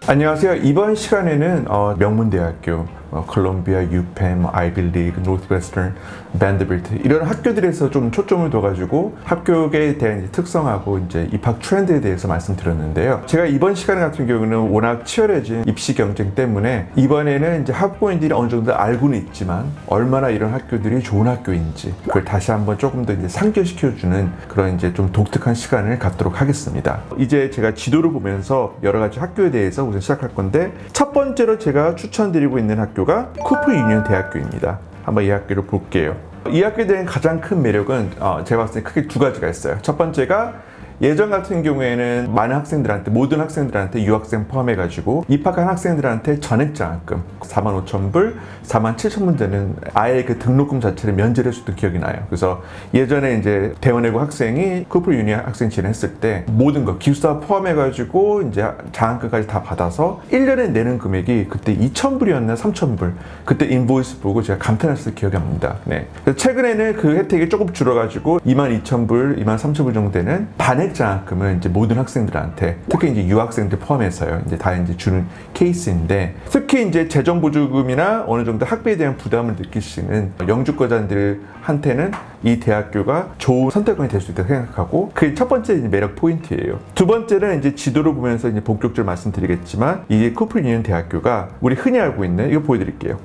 안녕하세요. 이번 시간에는 명문대학교, 콜롬비아, 유펜, 아이비리그, 노스웨스턴, 밴더빌트 이런 학교들에서 좀 초점을 둬가지고 학교에 대한 특성하고 이제 입학 트렌드에 대해서 말씀드렸는데요. 제가 이번 시간 같은 경우는 워낙 치열해진 입시 경쟁 때문에 이번에는 이제 학부모님들이 어느 정도 알고는 있지만 얼마나 이런 학교들이 좋은 학교인지 그걸 다시 한번 조금 더 이제 상기시켜주는 그런 이제 좀 독특한 시간을 갖도록 하겠습니다. 이제 제가 지도를 보면서 여러 가지 학교에 대해서 우선 시작할 건데 첫 번째로 제가 추천드리고 있는 학교가 쿠퍼 유니언 대학교입니다. 한번 이 학교를 볼게요. 이 학교에 대한 가장 큰 매력은 제가 봤을 때 크게 두 가지가 있어요. 첫 번째가 예전 같은 경우에는 많은 학생들한테, 모든 학생들한테 유학생 포함해가지고 입학한 학생들한테 전액장학금 45,000불, 47,000불 되는 아예 그 등록금 자체를 면제를 해줬던 기억이 나요. 그래서 예전에 이제 대원외고 학생이 쿠퍼 유니언 학생 지냈을 때 모든 거 기숙사 포함해가지고 이제 장학금까지 다 받아서 1년에 내는 금액이 그때 2,000불이었나 3,000불 그때 인보이스 보고 제가 감탄했을 기억이 납니다. 네. 그래서 최근에는 그 혜택이 조금 줄어가지고 22,000불, 23,000불 정도 되는 반액 장학금을 이제 모든 학생들한테 특히 이제 유학생들 포함해서요 이제 다 이제 주는 케이스인데 특히 이제 재정 보조금이나 어느 정도 학비에 대한 부담을 느끼시는 영주권자들한테는 이 대학교가 좋은 선택권이 될 수 있다고 생각하고 그게 첫 번째 이제 매력 포인트예요. 두 번째는 이제 지도를 보면서 이제 본격적으로 말씀드리겠지만 이 쿠퍼 유니언 대학교가 우리 흔히 알고 있는 이거 보여드릴게요.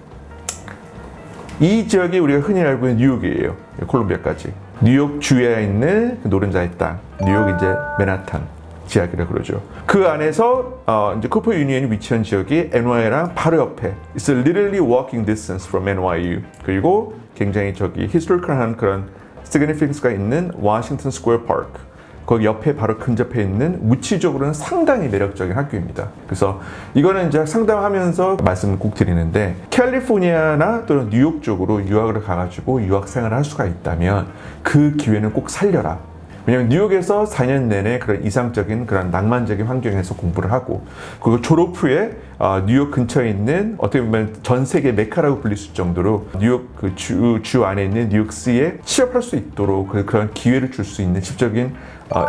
이 지역이 우리가 흔히 알고 있는 뉴욕이에요. 콜롬비아까지. 뉴욕 주에 있는 노른자의 땅, 뉴욕 이제 맨하탄 지역이라고 그러죠. 그 안에서 이제 쿠퍼 유니언이 위치한 지역이 NY랑 바로 옆에 It's literally walking distance from NYU. 그리고 굉장히 historical한 그런 significance가 있는 워싱턴 스퀘어 파크 거기 옆에 바로 근접해 있는 위치적으로는 상당히 매력적인 학교입니다. 그래서 이거는 이제 상담하면서 말씀을 꼭 드리는데 캘리포니아나 또는 뉴욕 쪽으로 유학을 가가지고 유학 생활을 할 수가 있다면 그 기회는 꼭 살려라. 왜냐면 뉴욕에서 4년 내내 그런 이상적인 그런 낭만적인 환경에서 공부를 하고 그리고 졸업 후에 뉴욕 근처에 있는 어떻게 보면 전 세계 메카라고 불릴 수 있을 정도로 뉴욕 그 주 안에 있는 뉴욕시에 취업할 수 있도록 그런 기회를 줄 수 있는 직접적인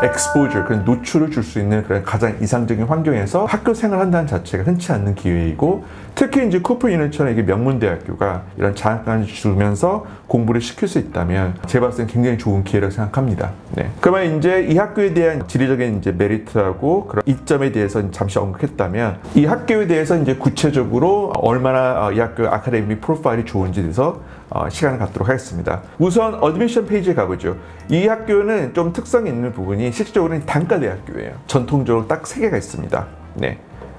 exposure, 그런 노출을 줄 수 있는 그런 가장 이상적인 환경에서 학교 생활한다는 자체가 흔치 않는 기회이고 특히 이제 쿠퍼 유니언처럼 이게 명문대학교가 이런 장학금을 주면서 공부를 시킬 수 있다면 제가 봤을 땐 굉장히 좋은 기회라고 생각합니다. 네. 그러면 이제 이 학교에 대한 지리적인 이제 메리트하고 그런 이점에 대해서 잠시 언급했다면 이 학교에 대해서 이제 구체적으로 얼마나 이 학교 아카데미 프로파일이 좋은지 대해서 시간을 갖도록 하겠습니다. 우선 어드미션 페이지에 가보죠. 이 학교는 좀 특성이 있는 부분이 실질적으로는 단과대학교예요. 전통적으로 딱 3개가 있습니다. 네.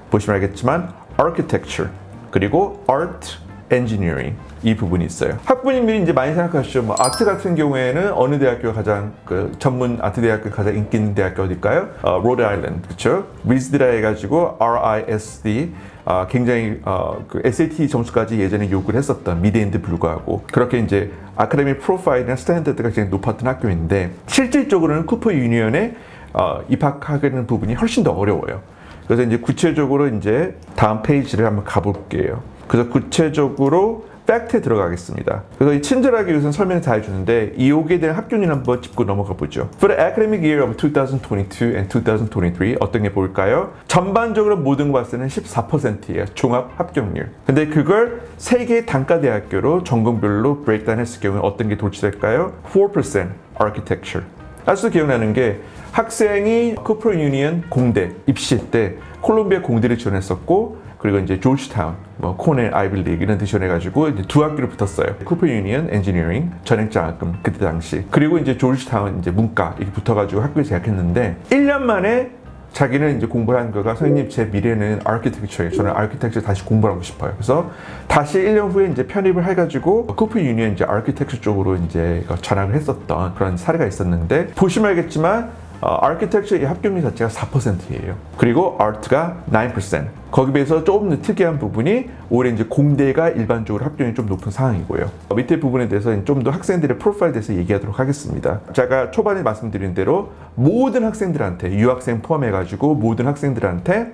보시면 알겠지만 Architecture 그리고 Art, Engineering 이 부분이 있어요. 학부모님들이 이제 많이 생각하시죠. 뭐 아트 같은 경우에는 어느 대학교가 가장 전문 아트 대학교 가장 인기 있는 대학교 어딜까요? 로드 아일랜드 그렇죠? 리스드라 해가지고 RISD 굉장히 그 SAT 점수까지 예전에 요구를 했었던 미대인데 불구하고 그렇게 이제 아카데미 프로파일이나 스탠다드가 굉장히 높았던 학교인데 실질적으로는 쿠퍼 유니언에 입학하는 부분이 훨씬 더 어려워요. 그래서 이제 구체적으로 이제 다음 페이지를 한번 가볼게요. 그래서 구체적으로 팩트에 들어가겠습니다. 그래서 이 친절하게 우선 설명을 다 해주는데 이 오게 된 학교는 한번 짚고 넘어가 보죠. For the academic year of 2022 and 2023 어떤 게 볼까요? 전반적으로 모든 거 봤을 때는 14%예요. 종합 합격률. 근데 그걸 3개의 단과대학교로 전공별로 브레이크다운 했을 경우에 어떤 게 돌출될까요? 4% architecture. 아직도 기억나는 게 학생이 쿠퍼 유니언 공대 입시 때 콜롬비아 공대를 지원했었고 그리고 이제 조지타운, 코넬, 아이비리그 이런 데 지원해가지고 이제 두 학교를 붙었어요. 쿠퍼 유니언 엔지니어링 전액장학금 그때 당시 그리고 이제 조지타운 이제 문과 이렇게 붙어가지고 학교에 재학했는데 1년 만에 자기는 이제 공부를 한 거가 선생님 제 미래는 아키텍처예요. 저는 아키텍처 다시 공부를 하고 싶어요. 그래서 다시 1년 후에 이제 편입을 해가지고 쿠퍼 유니언 이제 아키텍처 쪽으로 이제 전학을 했었던 그런 사례가 있었는데 보시면 알겠지만 아키텍처의 합격률 자체가 4%예요. 그리고 아트가 9%. 거기에 비해서 조금 더 특이한 부분이 올해 이제 공대가 일반적으로 합격률이 좀 높은 상황이고요. 밑에 부분에 대해서 좀 더 학생들의 프로파일에 대해서 얘기하도록 하겠습니다. 제가 초반에 말씀드린 대로 모든 학생들한테 유학생 포함해가지고 모든 학생들한테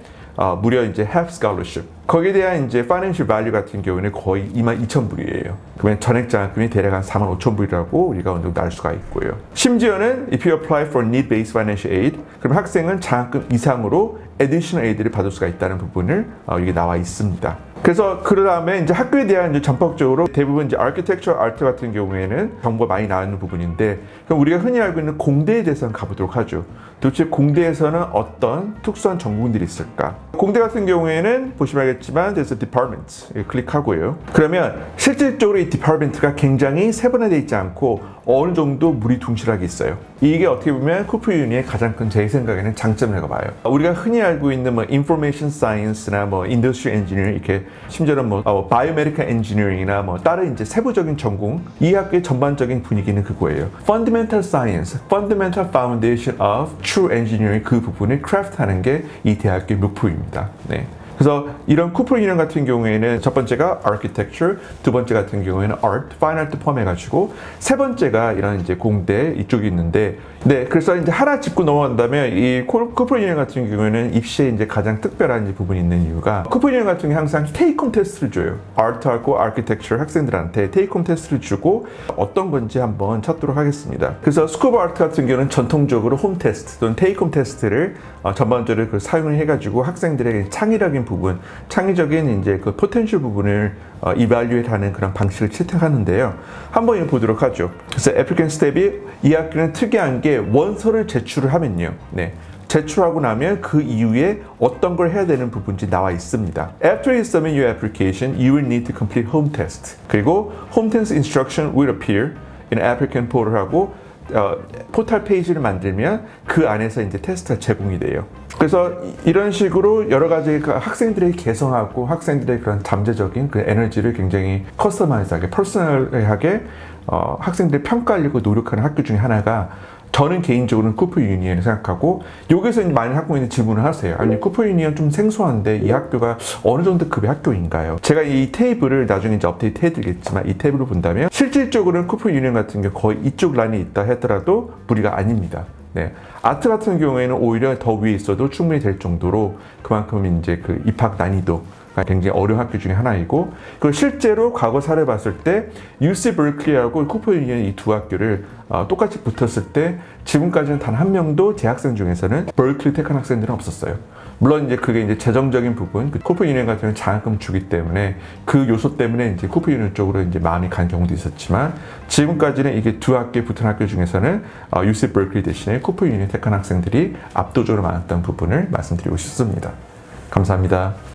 무려 이제 half scholarship. 거기에 대한 이제 financial value 같은 경우는 거의 22,000불이에요. 그러면 전액 장학금이 대략 한 45,000불이라고 우리가 어느 정도 알 수가 있고요. 심지어는 if you apply for need-based financial aid, 그럼 학생은 장학금 이상으로 additional aid를 받을 수가 있다는 부분을 이게 나와 있습니다. 그래서 그 다음에 이제 학교에 대한 이제 전폭적으로 대부분 이제 architecture, art 같은 경우에는 정보가 많이 나오는 부분인데, 그럼 우리가 흔히 알고 있는 공대에 대해서 가보도록 하죠. 도대체 공대에서는 어떤 특수한 전공들이 있을까? 공대 같은 경우에는 보시면 알겠지만 there's a department 클릭하고요. 그러면 실질적으로 이 department가 굉장히 세분화되어 있지 않고 어느 정도 무리둥실하게 있어요. 이게 어떻게 보면 쿠프 유니의 가장 큰 제 생각에는 장점이라고 봐요. 우리가 흔히 알고 있는 뭐 information science나 뭐 industry engineering, 이렇게 심지어는 뭐 biomedical engineering이나 뭐 다른 이제 세부적인 전공, 이 학교의 전반적인 분위기는 그거예요. fundamental science, fundamental foundation of true engineering, 그 부분을 craft하는 게 이 대학교의 목표입니다. 네. 그래서 이런 쿠퍼 유니언 같은 경우에는 첫 번째가 architecture, 두 번째 같은 경우에는 art, fine art 포함해가지고 세 번째가 이런 이제 공대 이쪽이 있는데, 네, 그래서 이제 하나 짚고 넘어간다면 이 쿠퍼 유니언 같은 경우에는 입시에 이제 가장 특별한 이제 부분이 있는 이유가 쿠퍼 유니언 같은 경우 항상 테이크홈 테스트를 줘요. 아트하고 아키텍처 학생들한테 테이크홈 테스트를 주고 어떤 건지 한번 찾도록 하겠습니다. 그래서 스쿠버 아트 같은 경우는 전통적으로 홈 테스트 또는 테이크홈 테스트를 전반적으로 그 사용을 해가지고 학생들에게 창의적인 부분, 창의적인 이제 그 포텐셜 부분을 이발리에이트 하는 그런 방식을 채택하는데요. 한번 이거 보도록 하죠. 그래서 애플리칸 스텝이 이 학교는 특이한 게 원서를 제출을 하면요. 네. 제출하고 나면 그 이후에 어떤 걸 해야 되는 부분인지 나와 있습니다. After you submit your application, you will need to complete home test. 그리고 home test instruction will appear in applicant portal하고 포털 페이지를 만들면 그 안에서 이제 테스트가 제공이 돼요. 그래서 이런 식으로 여러 가지 학생들의 개성하고 학생들의 그런 잠재적인 그 에너지를 굉장히 커스터마이즈하게, 퍼스널하게 학생들이 평가하려고 노력하는 학교 중에 하나가, 저는 개인적으로는 쿠퍼 유니언을 생각하고, 여기서 이제 많은 학부모님이 질문을 하세요. 아니, 쿠퍼 유니언 좀 생소한데 이 학교가 어느 정도 급의 학교인가요? 제가 이 테이블을 나중에 이제 업데이트 해드리겠지만, 이 테이블을 본다면 실질적으로는 쿠퍼 유니언 같은 경우 거의 이쪽 라인에 있다 하더라도 무리가 아닙니다. 네. 아트 같은 경우에는 오히려 더 위에 있어도 충분히 될 정도로 그만큼 이제 그 입학 난이도가 굉장히 어려운 학교 중에 하나이고, 그리고 실제로 과거 사례 봤을 때 UC 버클리하고 쿠퍼 유니언 이 두 학교를 똑같이 붙었을 때 지금까지는 단 한 명도 재학생 중에서는 버클리 택한 학생들은 없었어요. 물론 이제 그게 이제 재정적인 부분, 쿠퍼 유니언 같은 경우는 장학금 주기 때문에 그 요소 때문에 이제 쿠퍼 유니언 쪽으로 이제 마음이 간 경우도 있었지만, 지금까지는 이게 두 학교에 붙은 학교 중에서는 UC 버클리 대신에 쿠퍼 유니언 택한 학생들이 압도적으로 많았던 부분을 말씀드리고 싶습니다. 감사합니다.